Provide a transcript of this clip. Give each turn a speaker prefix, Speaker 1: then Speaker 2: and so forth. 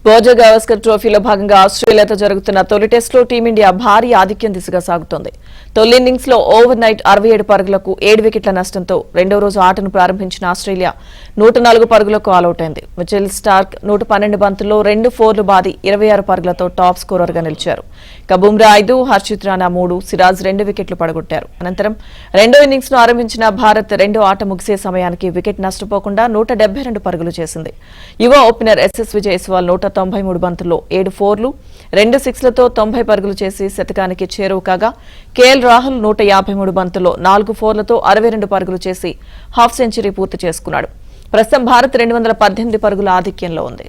Speaker 1: బోర్జర్ గవాస్కర్ ట్రోఫీలో భాగంగా ఆస్ట్రేలియాతో జరుగుతున్న తొలి టెస్టులో టీమిండియా భారీ ఆధిక్యం దిశగా సాగుతోంది. తొలి ఇన్నింగ్స్ లో ఓవర్ నైట్ 67 పరుగులకు 7 వికెట్ల నష్టంతో రెండో రోజు ఆటను ప్రారంభించిన ఆస్ట్రేలియా 104 పరుగులకు ఆలౌట్ అయింది. మిచెల్ స్టార్క్ 112 బంతుల్లో 2 ఫోర్లు బాది 26 పరుగులతో టాప్ స్కోరర్ గా నిలిచారు. ఇక బుమ్రా 5, హర్షిత్ రాణా 3, సిరాజ్ 2 వికెట్లు పడగొట్టారు. అనంతరం రెండో ఇన్నింగ్స్ ను ఆరంభించిన భారత్ రెండో ఆట ముగిసే సమయానికి వికెట్ నష్టపోకుండా 172 పరుగులు చేసింది. యువ ఓపెనర్ ఎస్ఎస్వి జైస్వాల్ 193 బంతుల్లో 7 ఫోర్లు 2 సిక్స్లతో 90 పరుగులు చేసి శతకానికి చేరువ కాగా కేఎల్ రాహుల్ 153 బంతుల్లో 4 ఫోర్లతో 62 పరుగులు చేసి హాఫ్ సెంచరీ పూర్తి చేసుకున్నాడు. ప్రస్తుతం భారత్ 218 పరుగుల ఆధిక్యంలో ఉంది.